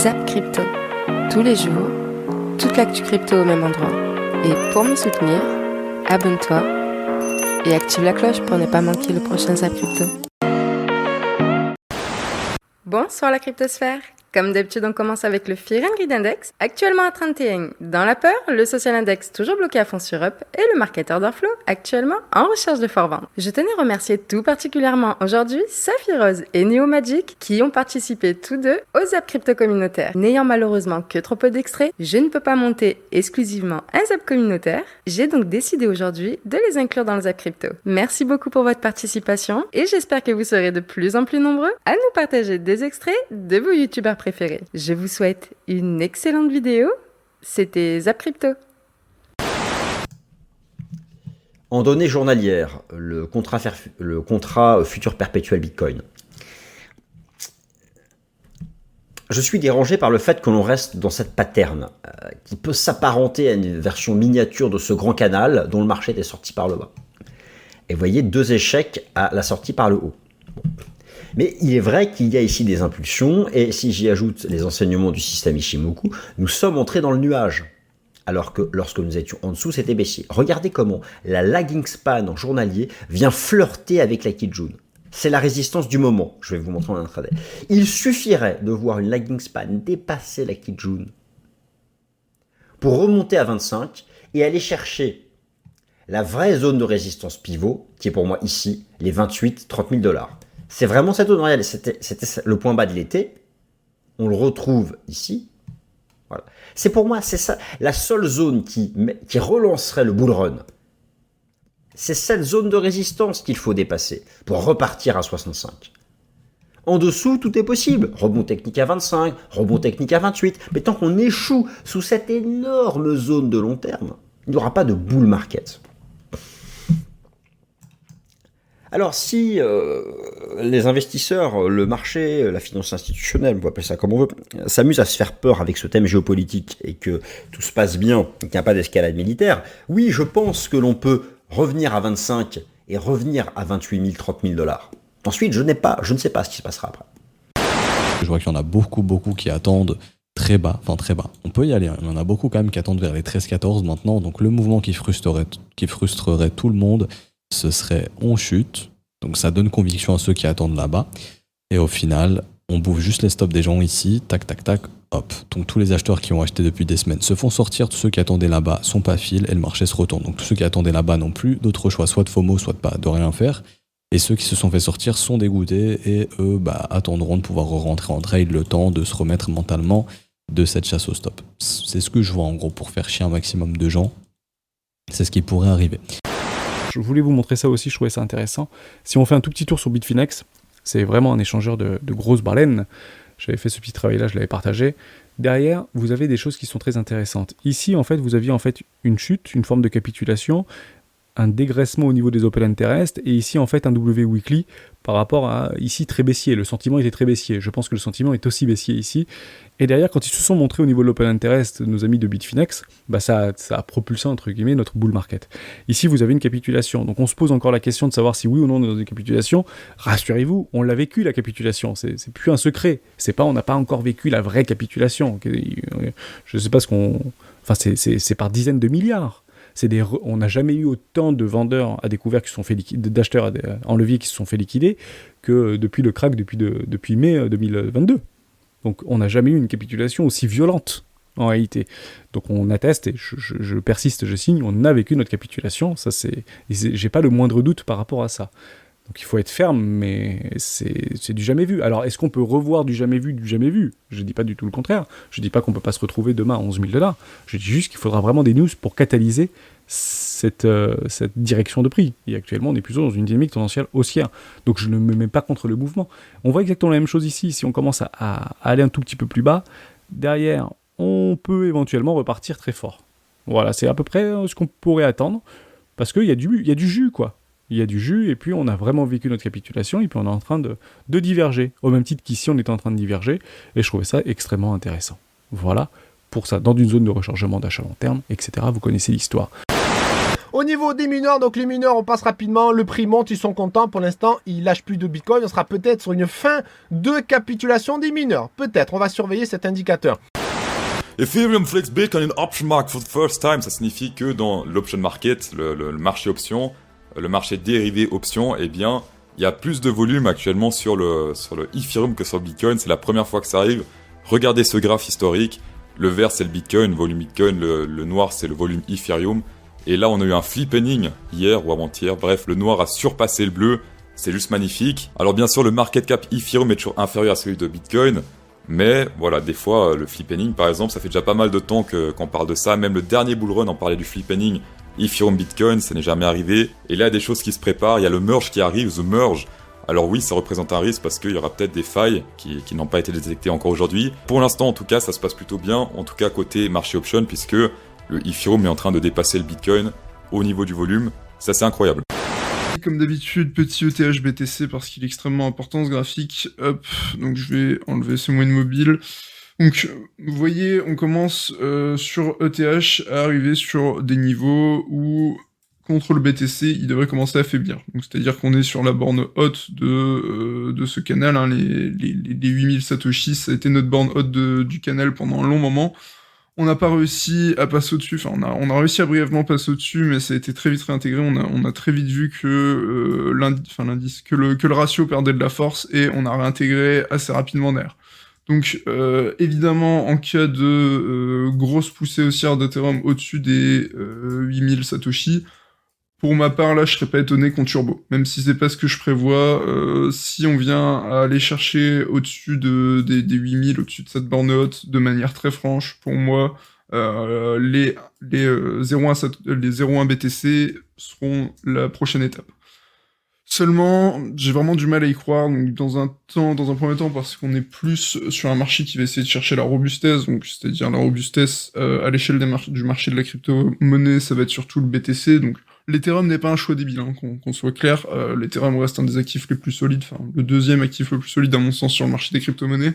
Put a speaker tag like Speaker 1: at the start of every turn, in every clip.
Speaker 1: Zap Crypto. Tous les jours, toute l'actu crypto au même endroit. Et pour me soutenir, abonne-toi et active la cloche pour ne pas manquer le prochain Zap Crypto. Bonsoir la cryptosphère. Comme d'habitude, on commence avec le Fear and Greed Index, actuellement à 31. Dans la peur, le Social Index toujours bloqué à fond sur Up et le Market Order Flow actuellement en recherche de fort-vente. Je tenais à remercier tout particulièrement aujourd'hui Saphirose et Neo Magic qui ont participé tous deux au Zap Crypto communautaire. N'ayant malheureusement que trop peu d'extraits, je ne peux pas monter exclusivement un Zap communautaire. J'ai donc décidé aujourd'hui de les inclure dans le Zap Crypto. Merci beaucoup pour votre participation et j'espère que vous serez de plus en plus nombreux à nous partager des extraits de vos youtubeurs préférés. Je vous souhaite une excellente vidéo. C'était Zap Crypto.
Speaker 2: En données journalières, le contrat futur perpétuel Bitcoin. Je suis dérangé par le fait que l'on reste dans cette pattern qui peut s'apparenter à une version miniature de ce grand canal dont le marché est sorti par le bas. Et vous voyez, 2 échecs à la sortie par le haut. Bon. Mais il est vrai qu'il y a ici des impulsions, et si j'y ajoute les enseignements du système Ishimoku, nous sommes entrés dans le nuage, alors que lorsque nous étions en dessous, c'était baissier. Regardez comment la lagging span en journalier vient flirter avec la Kijun. C'est la résistance du moment, je vais vous montrer en intraday. Il suffirait de voir une lagging span dépasser la Kijun pour remonter à 25 et aller chercher la vraie zone de résistance pivot, qui est pour moi ici, les 28-30 000 $. C'est vraiment cette zone. Regardez, c'était le point bas de l'été. On le retrouve ici. Voilà. C'est pour moi, c'est ça, la seule zone qui relancerait le bull run. C'est cette zone de résistance qu'il faut dépasser pour repartir à 65. En dessous, tout est possible. Rebond technique à 25, rebond technique à 28. Mais tant qu'on échoue sous cette énorme zone de long terme, il n'y aura pas de bull market. Alors si les investisseurs, le marché, la finance institutionnelle, on peut appeler ça comme on veut, s'amusent à se faire peur avec ce thème géopolitique et que tout se passe bien et qu'il n'y a pas d'escalade militaire, oui, je pense que l'on peut revenir à 25 et revenir à 28 000, 30 000 $. Ensuite, je ne sais pas ce qui se passera après.
Speaker 3: Je vois qu'il y en a beaucoup qui attendent très bas. On peut y aller, hein. Il y en a beaucoup quand même qui attendent vers les 13-14 maintenant, donc le mouvement qui frustrerait tout le monde, ce serait on chute, donc ça donne conviction à ceux qui attendent là-bas, et au final, on bouffe juste les stops des gens ici, tac, hop. Donc tous les acheteurs qui ont acheté depuis des semaines se font sortir, tous ceux qui attendaient là-bas sont pas fil et le marché se retourne. Donc tous ceux qui attendaient là-bas n'ont plus d'autre choix, soit de FOMO, soit de rien faire, et ceux qui se sont fait sortir sont dégoûtés, et eux attendront de pouvoir rentrer en trade le temps de se remettre mentalement de cette chasse au stop. C'est ce que je vois en gros pour faire chier un maximum de gens, c'est ce qui pourrait arriver.
Speaker 4: Je voulais vous montrer ça aussi, je trouvais ça intéressant. Si on fait un tout petit tour sur Bitfinex, c'est vraiment un échangeur de grosses baleines. J'avais fait ce petit travail-là, je l'avais partagé. Derrière, vous avez des choses qui sont très intéressantes. Ici, en fait, vous aviez une chute, une forme de capitulation, un dégraissement au niveau des open interest, et ici, en fait, un W weekly par rapport à, ici, très baissier. Le sentiment était très baissier. Je pense que le sentiment est aussi baissier ici. Et derrière, quand ils se sont montrés au niveau de l'open interest, nos amis de Bitfinex, ça a propulsé, entre guillemets, notre bull market. Ici, vous avez une capitulation. Donc, on se pose encore la question de savoir si oui ou non on est dans une capitulation. Rassurez-vous, on l'a vécu, la capitulation. C'est plus un secret. On n'a pas encore vécu la vraie capitulation. Je ne sais pas ce qu'on... Enfin, c'est par dizaines de milliards. On n'a jamais eu autant de vendeurs à découvert qui se sont fait d'acheteurs en levier qui se sont fait liquider que depuis le crack depuis mai 2022. Donc on n'a jamais eu une capitulation aussi violente en réalité. Donc on atteste, et je persiste, je signe, on a vécu notre capitulation, j'ai pas le moindre doute par rapport à ça. Donc il faut être ferme, mais c'est du jamais vu. Alors est-ce qu'on peut revoir du jamais vu? Je dis pas du tout le contraire. Je dis pas qu'on peut pas se retrouver demain à 11 000 $. Je dis juste qu'il faudra vraiment des news pour catalyser cette direction de prix. Et actuellement, on est plutôt dans une dynamique tendancielle haussière. Donc je ne me mets pas contre le mouvement. On voit exactement la même chose ici. Si on commence à aller un tout petit peu plus bas, derrière, on peut éventuellement repartir très fort. Voilà, c'est à peu près ce qu'on pourrait attendre. Parce qu'il y a du jus, quoi. Il y a du jus, et puis on a vraiment vécu notre capitulation, et puis on est en train de diverger, au même titre qu'ici on était en train de diverger, et je trouvais ça extrêmement intéressant. Voilà, pour ça, dans une zone de rechargement d'achat long terme, etc., vous connaissez l'histoire.
Speaker 5: Au niveau des mineurs, donc les mineurs, on passe rapidement, le prix monte, ils sont contents. Pour l'instant, ils lâchent plus de Bitcoin. On sera peut-être sur une fin de capitulation des mineurs. Peut-être, on va surveiller cet indicateur.
Speaker 6: Ethereum flex Bitcoin in option market for the first time, ça signifie que dans l'option market, le marché option, le marché dérivé option, eh bien, il y a plus de volume actuellement sur le Ethereum que sur le Bitcoin. C'est la première fois que ça arrive. Regardez ce graphe historique. Le vert, c'est le Bitcoin, volume Bitcoin. Le noir, c'est le volume Ethereum. Et là, on a eu un flippening hier ou avant-hier. Bref, le noir a surpassé le bleu. C'est juste magnifique. Alors bien sûr, le market cap Ethereum est toujours inférieur à celui de Bitcoin. Mais voilà, des fois, le flippening, par exemple, ça fait déjà pas mal de temps qu'on parle de ça. Même le dernier bull run, on parlait du flippening Ethereum Bitcoin, ça n'est jamais arrivé. Et là, il y a des choses qui se préparent. Il y a le merge qui arrive, the merge. Alors oui, ça représente un risque parce qu'il y aura peut-être des failles qui n'ont pas été détectées encore aujourd'hui. Pour l'instant, en tout cas, ça se passe plutôt bien. En tout cas, côté marché option, puisque le Ethereum est en train de dépasser le Bitcoin au niveau du volume. C'est assez incroyable.
Speaker 7: Comme d'habitude, petit ETH BTC parce qu'il est extrêmement important ce graphique. Hop, donc je vais enlever ce moyen mobile. Donc, vous voyez, on commence sur ETH à arriver sur des niveaux où, contre le BTC, il devrait commencer à faiblir. Donc, c'est-à-dire qu'on est sur la borne haute de ce canal. Hein, les 8000 Satoshi, ça a été notre borne haute du canal pendant un long moment. On n'a pas réussi à passer au-dessus, enfin on a réussi à brièvement passer au-dessus, mais ça a été très vite réintégré, on a très vite vu que le ratio perdait de la force, et on a réintégré assez rapidement derrière. Donc évidemment, en cas de grosse poussée haussière d'Ethereum au-dessus des 8000 Satoshi, pour ma part, là, je serais pas étonné qu'on turbo. Même si c'est pas ce que je prévois, si on vient à aller chercher au-dessus des 8000, au-dessus de cette borne haute, de manière très franche, pour moi, les 0.1 BTC seront la prochaine étape. Seulement, j'ai vraiment du mal à y croire, donc dans un premier temps, parce qu'on est plus sur un marché qui va essayer de chercher la robustesse, donc c'est-à-dire la robustesse à l'échelle du marché de la crypto-monnaie, ça va être surtout le BTC, donc l'Ethereum n'est pas un choix débile, hein, qu'on soit clair. L'Ethereum reste un des actifs les plus solides, enfin le deuxième actif le plus solide à mon sens sur le marché des crypto-monnaies.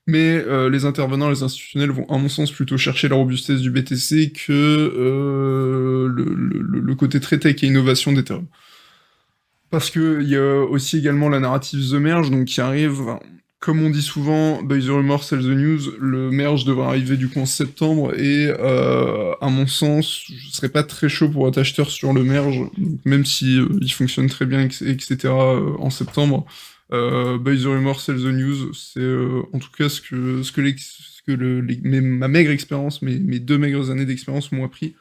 Speaker 7: Mais les intervenants, les institutionnels vont à mon sens plutôt chercher la robustesse du BTC que le côté très tech et innovation d'Ethereum. Parce que il y a aussi également la narrative The Merge, donc qui arrive. Comme on dit souvent, by the rumor, sell the news, le merge devrait arriver du coup en septembre, et à mon sens, je serais pas très chaud pour être acheteur sur le merge, donc même si il fonctionne très bien, etc. En septembre. By the rumor, sell the news, c'est en tout cas ma maigre expérience, mes 2 maigres années d'expérience m'ont appris.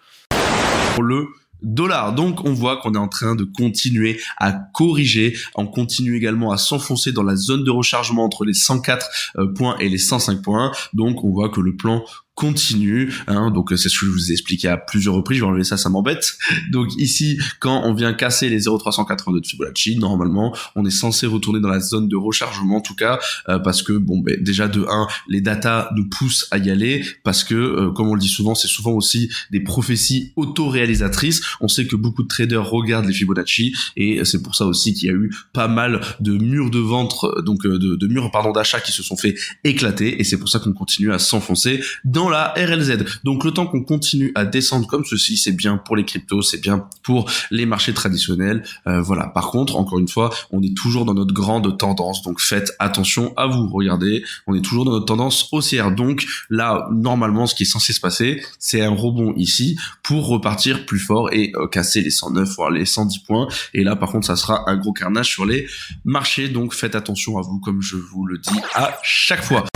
Speaker 8: Pour le dollar. Donc on voit qu'on est en train de continuer à corriger, on continue également à s'enfoncer dans la zone de rechargement entre les 104 points et les 105 points. Donc on voit que le plan continue, hein, donc c'est ce que je vous ai expliqué à plusieurs reprises, je vais enlever ça, ça m'embête. Donc ici, quand on vient casser les 0,382 de Fibonacci, normalement, on est censé retourner dans la zone de rechargement, en tout cas, parce que, déjà de 1, les datas nous poussent à y aller, parce que, comme on le dit souvent, c'est souvent aussi des prophéties auto-réalisatrices. On sait que beaucoup de traders regardent les Fibonacci, et c'est pour ça aussi qu'il y a eu pas mal de murs de vente, donc de murs d'achat qui se sont fait éclater, et c'est pour ça qu'on continue à s'enfoncer dans la RLZ. Donc le temps qu'on continue à descendre comme ceci, c'est bien pour les cryptos, c'est bien pour les marchés traditionnels. Voilà. Par contre, encore une fois, on est toujours dans notre grande tendance, donc faites attention à vous. Regardez, on est toujours dans notre tendance haussière. Donc là, normalement, ce qui est censé se passer, c'est un rebond ici pour repartir plus fort et casser les 109 voire les 110 points. Et là, par contre, ça sera un gros carnage sur les marchés. Donc faites attention à vous, comme je vous le dis à chaque fois.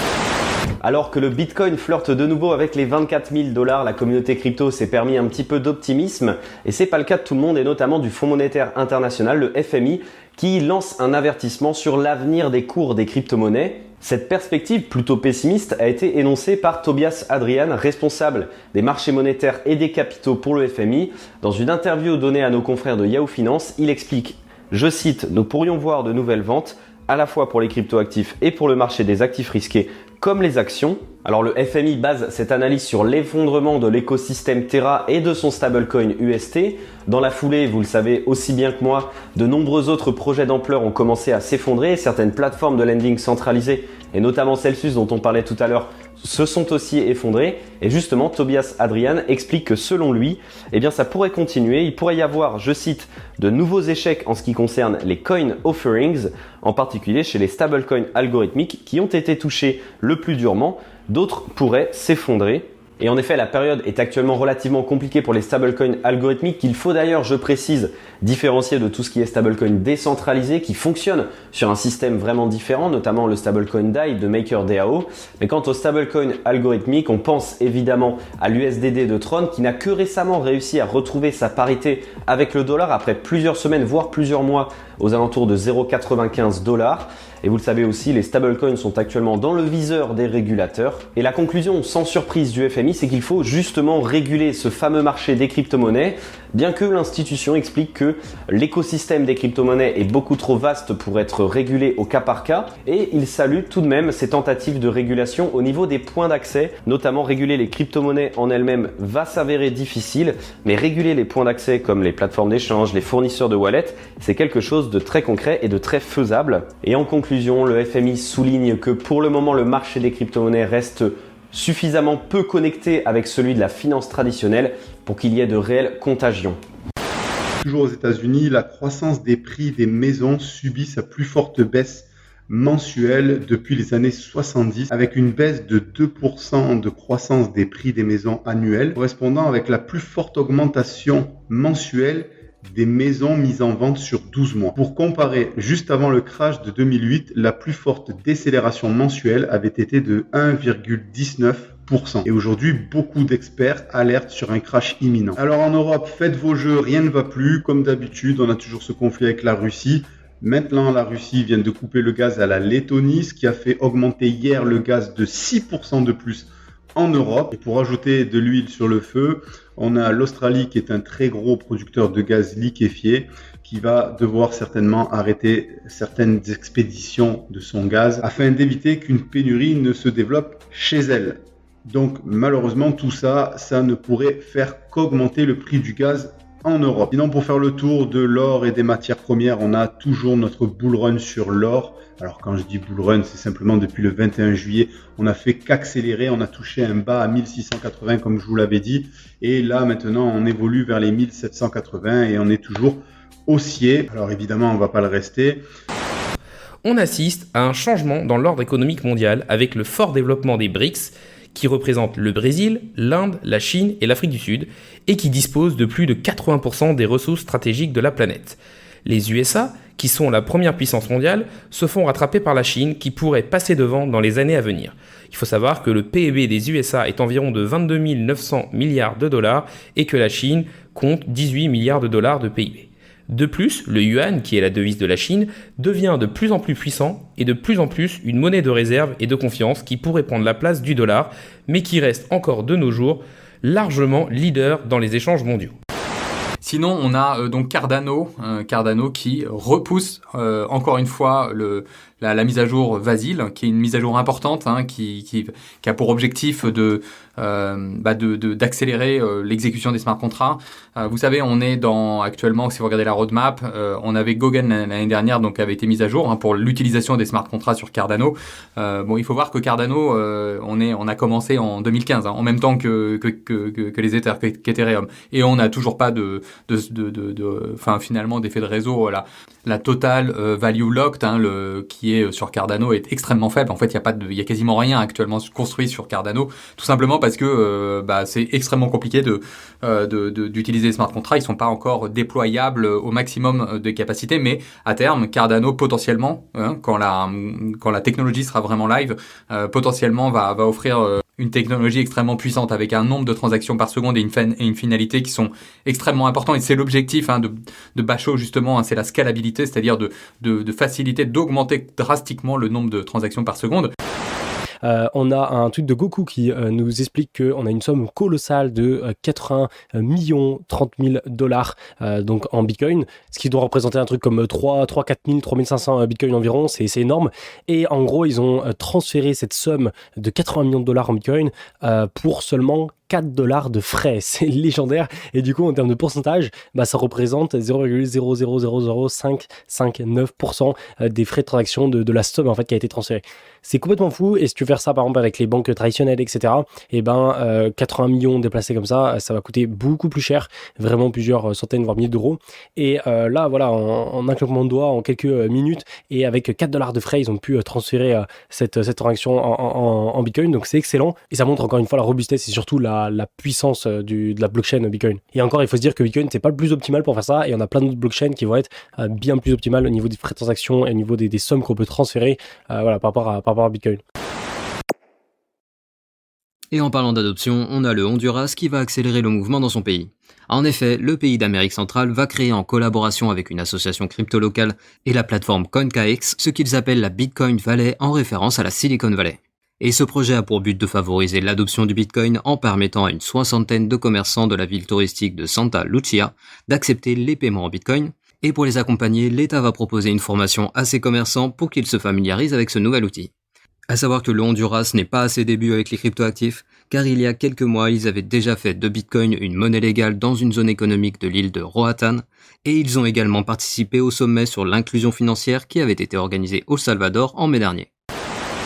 Speaker 9: Alors que le Bitcoin flirte de nouveau avec les 24 000 $, la communauté crypto s'est permis un petit peu d'optimisme, et c'est pas le cas de tout le monde, et notamment du Fonds monétaire international, le FMI, qui lance un avertissement sur l'avenir des cours des crypto-monnaies. Cette perspective plutôt pessimiste a été énoncée par Tobias Adrian, responsable des marchés monétaires et des capitaux pour le FMI. Dans une interview donnée à nos confrères de Yahoo Finance, il explique, je cite, « Nous pourrions voir de nouvelles ventes, à la fois pour les crypto-actifs et pour le marché des actifs risqués, comme les actions. » Alors le FMI base cette analyse sur l'effondrement de l'écosystème Terra et de son stablecoin UST. Dans la foulée, vous le savez aussi bien que moi, de nombreux autres projets d'ampleur ont commencé à s'effondrer. Certaines plateformes de lending centralisées, et notamment Celsius dont on parlait tout à l'heure, se sont aussi effondrés. Et justement, Tobias Adrian explique que selon lui, eh bien, ça pourrait continuer. Il pourrait y avoir, je cite, de nouveaux échecs en ce qui concerne les coin offerings, en particulier chez les stablecoins algorithmiques qui ont été touchés le plus durement. D'autres pourraient s'effondrer. Et en effet, la période est actuellement relativement compliquée pour les stablecoins algorithmiques qu'il faut d'ailleurs, je précise, différencier de tout ce qui est stablecoin décentralisé qui fonctionne sur un système vraiment différent, notamment le stablecoin DAI de MakerDAO. Mais quant au stablecoin algorithmique, on pense évidemment à l'USDD de Tron qui n'a que récemment réussi à retrouver sa parité avec le dollar après plusieurs semaines, voire plusieurs mois aux alentours de 0,95 $. Et vous le savez aussi, les stablecoins sont actuellement dans le viseur des régulateurs. Et la conclusion sans surprise du FMI, c'est qu'il faut justement réguler ce fameux marché des crypto-monnaies, bien que l'institution explique que l'écosystème des crypto-monnaies est beaucoup trop vaste pour être régulé au cas par cas. Et il salue tout de même ces tentatives de régulation au niveau des points d'accès. Notamment réguler les crypto-monnaies en elles-mêmes va s'avérer difficile, mais réguler les points d'accès comme les plateformes d'échange, les fournisseurs de wallets, c'est quelque chose de très concret et de très faisable. Et en conclusion, le FMI souligne que pour le moment, le marché des crypto-monnaies reste suffisamment peu connecté avec celui de la finance traditionnelle pour qu'il y ait de réelles contagions.
Speaker 10: Toujours aux États-Unis, la croissance des prix des maisons subit sa plus forte baisse mensuelle depuis les années 70, avec une baisse de 2% de croissance des prix des maisons annuelles, correspondant avec la plus forte augmentation mensuelle des maisons mises en vente sur 12 mois. Pour comparer, juste avant le crash de 2008, la plus forte décélération mensuelle avait été de 1,19%. Et aujourd'hui, beaucoup d'experts alertent sur un crash imminent. Alors en Europe, faites vos jeux, rien ne va plus. Comme d'habitude, on a toujours ce conflit avec la Russie. Maintenant, la Russie vient de couper le gaz à la Lettonie, ce qui a fait augmenter hier le gaz de 6% de plus en Europe. Et pour ajouter de l'huile sur le feu, on a l'Australie qui est un très gros producteur de gaz liquéfié qui va devoir certainement arrêter certaines expéditions de son gaz afin d'éviter qu'une pénurie ne se développe chez elle. Donc malheureusement tout ça, ça ne pourrait faire qu'augmenter le prix du gaz en Europe. Sinon, pour faire le tour de l'or et des matières premières, on a toujours notre bull run sur l'or. Alors quand je dis bull run, c'est simplement depuis le 21 juillet, on n'a fait qu'accélérer, on a touché un bas à 1680 comme je vous l'avais dit. Et là maintenant, on évolue vers les 1780 et on est toujours haussier. Alors évidemment, on ne va pas le rester.
Speaker 11: On assiste à un changement dans l'ordre économique mondial avec le fort développement des BRICS, qui représentent le Brésil, l'Inde, la Chine et l'Afrique du Sud, et qui disposent de plus de 80% des ressources stratégiques de la planète. Les USA, qui sont la première puissance mondiale, se font rattraper par la Chine, qui pourrait passer devant dans les années à venir. Il faut savoir que le PIB des USA est environ de 22 900 milliards de dollars et que la Chine compte 18 milliards de dollars de PIB. De plus, le yuan, qui est la devise de la Chine, devient de plus en plus puissant et de plus en plus une monnaie de réserve et de confiance qui pourrait prendre la place du dollar, mais qui reste encore de nos jours largement leader dans les échanges mondiaux.
Speaker 12: Sinon, on a donc Cardano qui repousse encore une fois la mise à jour Vasil, qui est une mise à jour importante, qui a pour objectif d'accélérer l'exécution des smart contracts. Vous savez, on est actuellement, si vous regardez la roadmap, on avait Gogan l'année dernière, donc avait été mise à jour pour l'utilisation des smart contracts sur Cardano. Il faut voir que Cardano, on a commencé en 2015, en même temps que les Ethers, qu'Ethereum, et on n'a toujours pas finalement d'effet de réseau. Voilà. La total value locked, qui est sur Cardano, est extrêmement faible. En fait, il y a quasiment rien actuellement construit sur Cardano, tout simplement parce que c'est extrêmement compliqué d'utiliser les smart contracts. Ils sont pas encore déployables au maximum de capacité, mais à terme, Cardano potentiellement, quand la technologie sera vraiment live, potentiellement va offrir une technologie extrêmement puissante avec un nombre de transactions par seconde et une finalité qui sont extrêmement importants. Et c'est l'objectif de Basho, justement, c'est la scalabilité, c'est-à-dire de faciliter, d'augmenter drastiquement le nombre de transactions par seconde.
Speaker 13: On a un tweet de Goku qui nous explique qu'on a une somme colossale de 80 millions 30 000 dollars donc en Bitcoin, ce qui doit représenter un truc comme 4 000, 3 500 Bitcoin environ, c'est énorme. Et en gros, ils ont transféré cette somme de 80 millions de dollars en Bitcoin pour seulement $4 de frais. C'est légendaire. Et du coup, en termes de pourcentage, ça représente 0,0005559% des frais de transaction de la somme en fait qui a été transférée. C'est complètement fou. Et si tu veux faire ça par exemple avec les banques traditionnelles, etc., 80 millions déplacés comme ça va coûter beaucoup plus cher, vraiment plusieurs centaines voire milliers d'euros. Et là, voilà, en un claquement de doigts, en quelques minutes, et avec $4 de frais, ils ont pu transférer cette transaction en Bitcoin. Donc c'est excellent. Et ça montre encore une fois la robustesse et surtout la puissance de la blockchain Bitcoin. Et encore, il faut se dire que Bitcoin, c'est pas le plus optimal pour faire ça. Et on a plein d'autres blockchains qui vont être bien plus optimales au niveau des frais de transaction et au niveau des sommes qu'on peut transférer par rapport à Bitcoin.
Speaker 14: Et en parlant d'adoption, on a le Honduras qui va accélérer le mouvement dans son pays. En effet, le pays d'Amérique centrale va créer en collaboration avec une association crypto locale et la plateforme CoinKX ce qu'ils appellent la Bitcoin Valley en référence à la Silicon Valley. Et ce projet a pour but de favoriser l'adoption du Bitcoin en permettant à une soixantaine de commerçants de la ville touristique de Santa Lucia d'accepter les paiements en Bitcoin. Et pour les accompagner, l'État va proposer une formation à ces commerçants pour qu'ils se familiarisent avec ce nouvel outil. À savoir que le Honduras n'est pas à ses débuts avec les cryptoactifs, car il y a quelques mois, ils avaient déjà fait de Bitcoin une monnaie légale dans une zone économique de l'île de Roatán, et ils ont également participé au sommet sur l'inclusion financière qui avait été organisé au Salvador en mai dernier.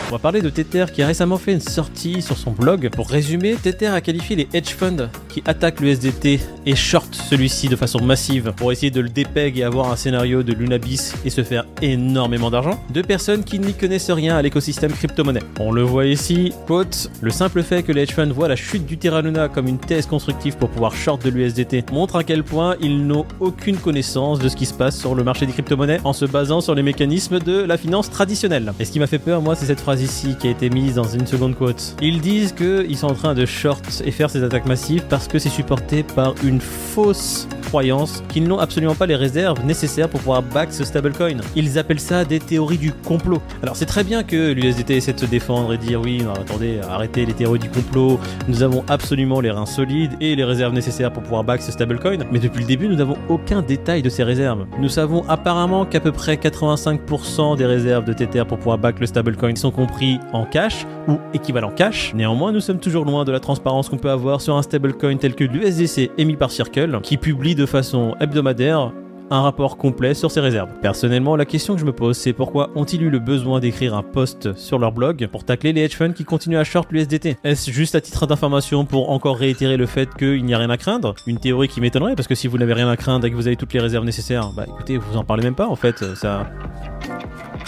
Speaker 15: On va parler de Tether qui a récemment fait une sortie sur son blog. Pour résumer, Tether a qualifié les hedge funds qui attaquent le USDT et short celui-ci de façon massive pour essayer de le dépeg et avoir un scénario de Lunabis et se faire énormément d'argent, de personnes qui n'y connaissent rien à l'écosystème crypto-monnaie. On le voit ici, quote, le simple fait que les hedge funds voient la chute du Terra Luna comme une thèse constructive pour pouvoir short de l'USDT montre à quel point ils n'ont aucune connaissance de ce qui se passe sur le marché des crypto-monnaies en se basant sur les mécanismes de la finance traditionnelle. Et ce qui m'a fait peur, moi, c'est cette phrase ici qui a été mise dans une seconde quote. Ils disent qu'ils sont en train de short et faire ces attaques massives parce que c'est supporté par une fausse croyance qu'ils n'ont absolument pas les réserves nécessaires pour pouvoir back ce stablecoin. Ils appellent ça des théories du complot. Alors c'est très bien que l'USDT essaie de se défendre et dire oui, non, attendez, arrêtez les théories du complot, nous avons absolument les reins solides et les réserves nécessaires pour pouvoir back ce stablecoin, mais depuis le début nous n'avons aucun détail de ces réserves. Nous savons apparemment qu'à peu près 85% des réserves de Tether pour pouvoir back le stablecoin sont compris en cash ou équivalent cash. Néanmoins, nous sommes toujours loin de la transparence qu'on peut avoir sur un stablecoin tel que l'USDC émis par Circle, qui publie de façon hebdomadaire un rapport complet sur ses réserves. Personnellement, la question que je me pose, c'est pourquoi ont-ils eu le besoin d'écrire un post sur leur blog pour tacler les hedge funds qui continuent à short l'USDT? Est-ce juste à titre d'information pour encore réitérer le fait qu'il n'y a rien à craindre? Une théorie qui m'étonnerait, parce que si vous n'avez rien à craindre et que vous avez toutes les réserves nécessaires, bah écoutez, vous en parlez même pas en fait, ça...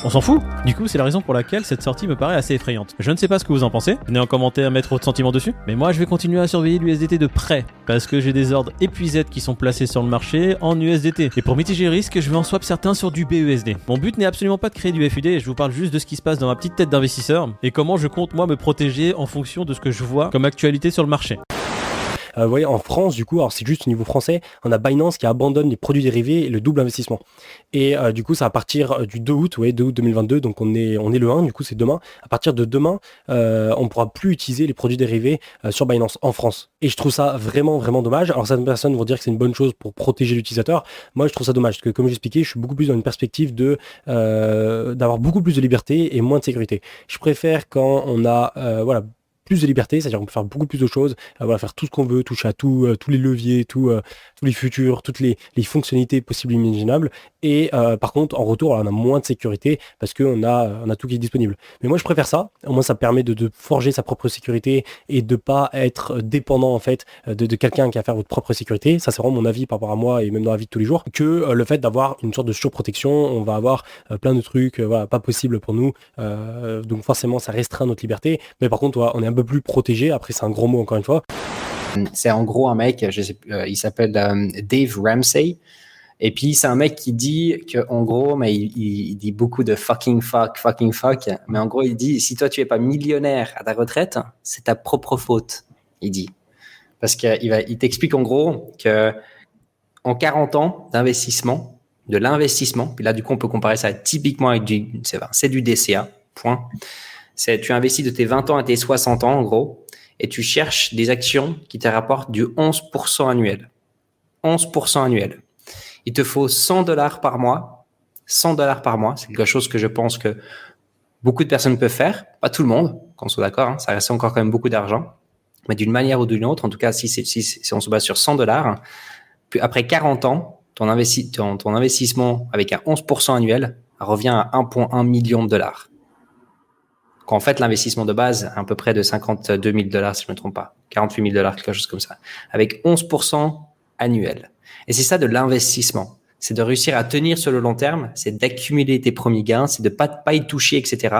Speaker 15: On s'en fout. Du coup, c'est la raison pour laquelle cette sortie me paraît assez effrayante. Je ne sais pas ce que vous en pensez. Venez en commentaire mettre votre sentiment dessus. Mais moi, je vais continuer à surveiller l'USDT de près parce que j'ai des ordres épuisettes qui sont placés sur le marché en USDT. Et pour mitiger le risque, je vais en swap certains sur du BUSD. Mon but n'est absolument pas de créer du FUD. Je vous parle juste de ce qui se passe dans ma petite tête d'investisseur et comment je compte moi me protéger en fonction de ce que je vois comme actualité sur le marché.
Speaker 13: Vous voyez, en France, du coup, alors c'est juste au niveau français, on a Binance qui abandonne les produits dérivés et le double investissement. Et du coup, ça va partir du 2 août, 2 août 2022, donc on est le 1, du coup c'est demain. À partir de demain, on ne pourra plus utiliser les produits dérivés sur Binance en France. Et je trouve ça vraiment, vraiment dommage. Alors certaines personnes vont dire que c'est une bonne chose pour protéger l'utilisateur. Moi, je trouve ça dommage, parce que comme j'expliquais, je suis beaucoup plus dans une perspective d'avoir beaucoup plus de liberté et moins de sécurité. Je préfère quand on a, plus de liberté, c'est-à-dire qu'on peut faire beaucoup plus de choses, faire tout ce qu'on veut, toucher à tout, tous les leviers, tous les futurs, toutes les fonctionnalités possibles et imaginables. Et par contre, en retour, on a moins de sécurité parce qu'on a tout qui est disponible. Mais moi, je préfère ça. Au moins, ça permet de forger sa propre sécurité et de pas être dépendant en fait de quelqu'un qui va faire votre propre sécurité. Ça, c'est vraiment mon avis par rapport à moi et même dans la vie de tous les jours. Que le fait d'avoir une sorte de surprotection, on va avoir plein de trucs, pas possible pour nous. Donc forcément, ça restreint notre liberté. Mais par contre, on est un peu plus protégé. Après, c'est un gros mot encore une fois.
Speaker 16: C'est en gros un mec, il s'appelle Dave Ramsey. Et puis, c'est un mec qui dit qu'en gros, mais il dit beaucoup de fucking fuck. Mais en gros, il dit, si toi, tu es pas millionnaire à ta retraite, c'est ta propre faute, il dit. Parce qu'il t'explique en gros que en 40 ans d'investissement, de l'investissement, puis là, du coup, on peut comparer ça typiquement avec c'est du DCA, point. Tu investis de tes 20 ans à tes 60 ans, en gros, et tu cherches des actions qui te rapportent du 11% annuel. 11% annuel. Il te faut $100 par mois. $100 par mois, c'est quelque chose que je pense que beaucoup de personnes peuvent faire. Pas tout le monde, qu'on soit d'accord, ça reste encore quand même beaucoup d'argent. Mais d'une manière ou d'une autre, en tout cas, si on se base sur $100, puis après 40 ans, ton investissement avec un 11% annuel revient à 1,1 million. Quand en fait, l'investissement de base est à peu près de $52 000, si je me trompe pas. $48 000, quelque chose comme ça. Avec 11% annuel. Et c'est ça de l'investissement. C'est de réussir à tenir sur le long terme, c'est d'accumuler tes premiers gains, c'est de pas y toucher, etc.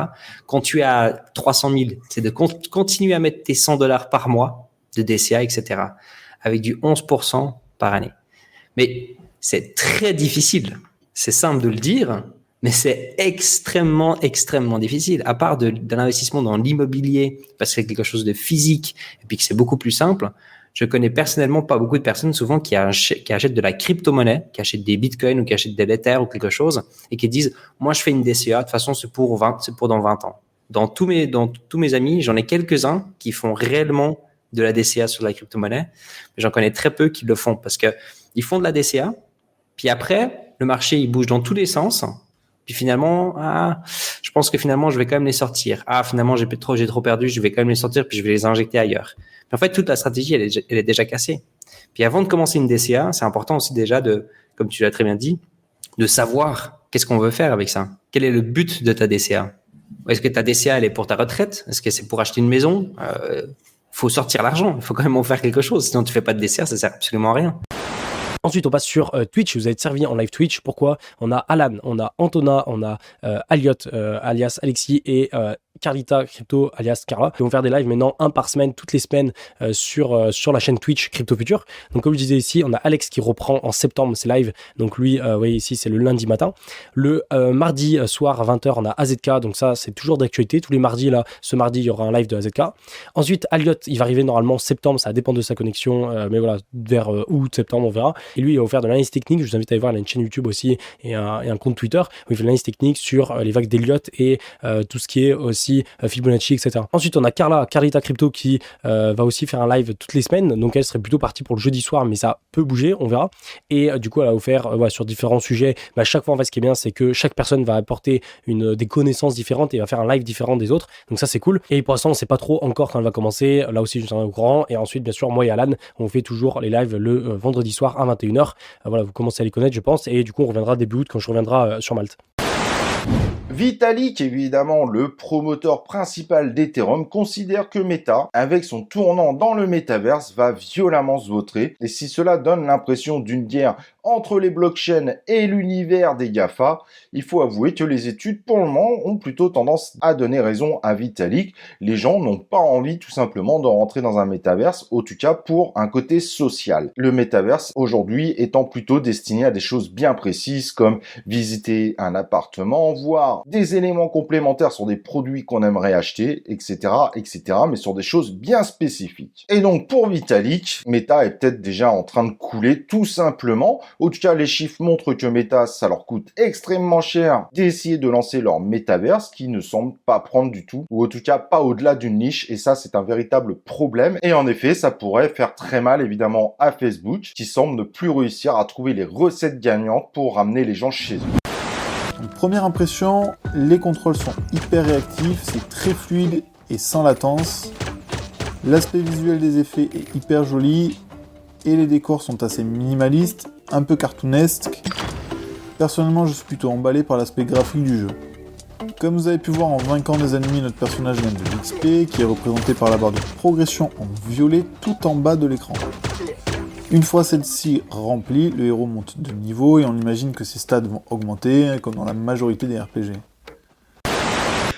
Speaker 16: Quand tu es à 300 000, c'est de continuer à mettre tes $100 par mois de DCA, etc. Avec du 11% par année. Mais c'est très difficile. C'est simple de le dire, mais c'est extrêmement, extrêmement difficile. À part de l'investissement dans l'immobilier, parce que c'est quelque chose de physique, et puis que c'est beaucoup plus simple, je connais personnellement pas beaucoup de personnes souvent qui achètent de la crypto-monnaie, qui achètent des bitcoins ou qui achètent des Ether ou quelque chose, et qui disent, moi je fais une DCA, de toute façon c'est pour dans 20 ans. Dans tous mes amis, j'en ai quelques-uns qui font réellement de la DCA sur la crypto-monnaie, mais j'en connais très peu qui le font, parce que ils font de la DCA, puis après, le marché il bouge dans tous les sens. Puis finalement, je pense que finalement, je vais quand même les sortir. Finalement, j'ai trop perdu, je vais quand même les sortir, puis je vais les injecter ailleurs. Mais en fait, toute la stratégie, elle est déjà cassée. Puis avant de commencer une DCA, c'est important aussi déjà comme tu l'as très bien dit, de savoir qu'est-ce qu'on veut faire avec ça. Quel est le but de ta DCA? Est-ce que ta DCA, elle est pour ta retraite? Est-ce que c'est pour acheter une maison? Faut sortir l'argent. Il faut quand même en faire quelque chose. Sinon, tu fais pas de DCA, ça sert absolument à rien.
Speaker 13: Ensuite, on passe sur Twitch. Vous êtes servi en live Twitch. Pourquoi? On a Alan, on a Antona, on a Aliot, alias Alexis, et Carlita Crypto, alias Carla. Ils vont faire des lives maintenant, un par semaine, toutes les semaines, sur la chaîne Twitch Crypto Future. Donc, comme je disais ici, on a Alex qui reprend en septembre ses lives. Donc, lui, vous voyez ici, c'est le lundi matin. Le mardi soir à 20h, on a AZK. Donc, ça, c'est toujours d'actualité. Tous les mardis, là, ce mardi, il y aura un live de AZK. Ensuite, Aliot, il va arriver normalement en septembre. Ça dépend de sa connexion. Mais voilà, vers août, septembre, on verra. Et lui, il va faire de l'analyse technique. Je vous invite à aller voir, il a une chaîne YouTube aussi et un compte Twitter où il fait de l'analyse technique sur les vagues d'Elliott et tout ce qui est aussi Fibonacci, etc. Ensuite, on a Carlita Crypto qui va aussi faire un live toutes les semaines. Donc, elle serait plutôt partie pour le jeudi soir, mais ça peut bouger, on verra. Et du coup, elle va vous faire sur différents sujets. À chaque fois, en fait, ce qui est bien, c'est que chaque personne va apporter des connaissances différentes et va faire un live différent des autres. Donc, ça, c'est cool. Et pour l'instant, on ne sait pas trop encore quand elle va commencer. Là aussi, je suis au courant. Et ensuite, bien sûr, moi et Alan, on fait toujours les lives le vendredi soir à 21h. Voilà, vous commencez à les connaître, je pense. Et du coup, on reviendra début août quand je reviendrai sur Malte.
Speaker 17: Vitalik, évidemment le promoteur principal d'Ethereum, considère que Meta, avec son tournant dans le métaverse, va violemment se vautrer. Et si cela donne l'impression d'une guerre entre les blockchains et l'univers des GAFA, il faut avouer que les études, pour le moment, ont plutôt tendance à donner raison à Vitalik. Les gens n'ont pas envie, tout simplement, de rentrer dans un métaverse, en tout cas pour un côté social. Le métaverse, aujourd'hui, étant plutôt destiné à des choses bien précises, comme visiter un appartement, voir des éléments complémentaires sur des produits qu'on aimerait acheter, etc., etc., mais sur des choses bien spécifiques. Et donc, pour Vitalik, Meta est peut-être déjà en train de couler, tout simplement. En tout cas, les chiffres montrent que Meta, ça leur coûte extrêmement cher d'essayer de lancer leur métaverse, qui ne semble pas prendre du tout, ou en tout cas pas au-delà d'une niche, et ça, c'est un véritable problème. Et en effet, ça pourrait faire très mal, évidemment, à Facebook, qui semble ne plus réussir à trouver les recettes gagnantes pour ramener les gens chez eux.
Speaker 18: Donc, première impression, les contrôles sont hyper réactifs, c'est très fluide et sans latence. L'aspect visuel des effets est hyper joli et les décors sont assez minimalistes, un peu cartoonesques. Personnellement, je suis plutôt emballé par l'aspect graphique du jeu. Comme vous avez pu voir en vainquant des ennemis, notre personnage gagne de l'XP qui est représenté par la barre de progression en violet tout en bas de l'écran. Une fois celle-ci remplie, le héros monte de niveau et on imagine que ses stats vont augmenter, comme dans la majorité des RPG.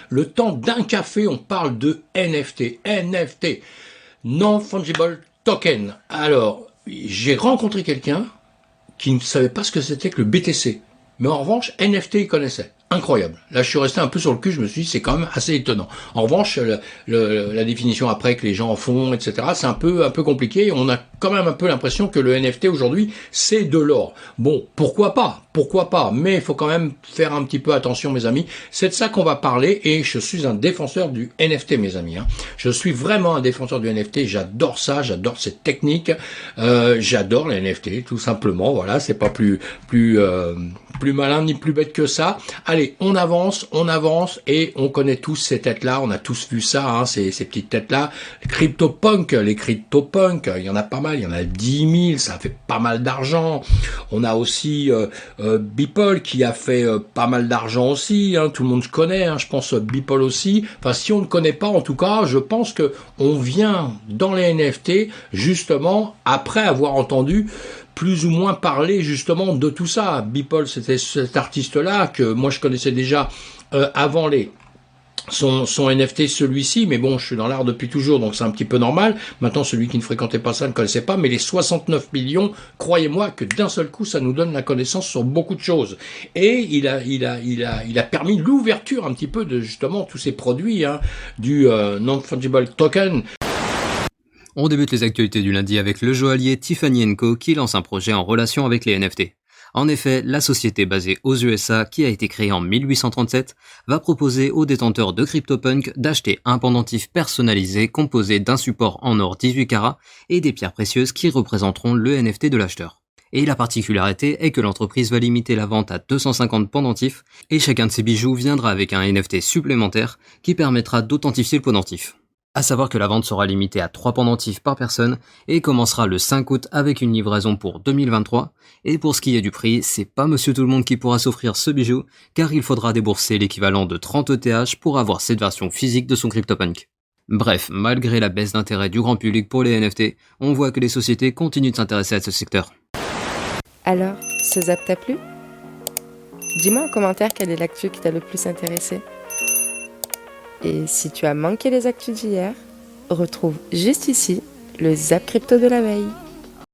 Speaker 19: Le temps d'un café, on parle de NFT. NFT, Non-Fungible Token. Alors, j'ai rencontré quelqu'un qui ne savait pas ce que c'était que le BTC. Mais en revanche, NFT, il connaissait. Incroyable. Là, je suis resté un peu sur le cul, je me suis dit, c'est quand même assez étonnant. En revanche, la définition après que les gens en font, etc., c'est un peu compliqué. On a quand même un peu l'impression que le NFT aujourd'hui, c'est de l'or. Bon, pourquoi pas? pourquoi pas, mais il faut quand même faire un petit peu attention, mes amis. C'est de ça qu'on va parler, et je suis un défenseur du NFT, mes amis. Je suis vraiment un défenseur du NFT, j'adore ça, j'adore cette technique, j'adore les NFT, tout simplement. Voilà, c'est pas plus malin ni plus bête que ça. Allez, on avance, et on connaît tous ces têtes-là, on a tous vu ça, ces petites têtes-là. Les CryptoPunks, il y en a pas mal, il y en a 10 000, ça fait pas mal d'argent. On a aussi Beeple qui a fait pas mal d'argent aussi, tout le monde se connaît, je pense Beeple aussi. Enfin, si on ne connaît pas, en tout cas, je pense que on vient dans les NFT justement après avoir entendu plus ou moins parler justement de tout ça. Beeple, c'était cet artiste-là que moi je connaissais déjà avant son NFT, celui-ci, mais bon, je suis dans l'art depuis toujours, donc c'est un petit peu normal. Maintenant, celui qui ne fréquentait pas ça ne connaissait pas, mais les 69 millions, croyez-moi que d'un seul coup, ça nous donne la connaissance sur beaucoup de choses. Et il a permis l'ouverture un petit peu de justement tous ces produits du non-fungible token.
Speaker 14: On débute les actualités du lundi avec le joaillier Tiffany & Co qui lance un projet en relation avec les NFT. En effet, la société basée aux USA, qui a été créée en 1837, va proposer aux détenteurs de CryptoPunk d'acheter un pendentif personnalisé composé d'un support en or 18 carats et des pierres précieuses qui représenteront le NFT de l'acheteur. Et la particularité est que l'entreprise va limiter la vente à 250 pendentifs et chacun de ces bijoux viendra avec un NFT supplémentaire qui permettra d'authentifier le pendentif. À savoir que la vente sera limitée à 3 pendentifs par personne et commencera le 5 août avec une livraison pour 2023. Et pour ce qui est du prix, c'est pas monsieur tout le monde qui pourra s'offrir ce bijou, car il faudra débourser l'équivalent de 30 ETH pour avoir cette version physique de son CryptoPunk. Bref, malgré la baisse d'intérêt du grand public pour les NFT, on voit que les sociétés continuent de s'intéresser à ce secteur.
Speaker 1: Alors, ce zap t'a plu ? Dis-moi en commentaire quelle est l'actu qui t'a le plus intéressé. Et si tu as manqué les actus d'hier, retrouve juste ici le Zap Crypto de la veille.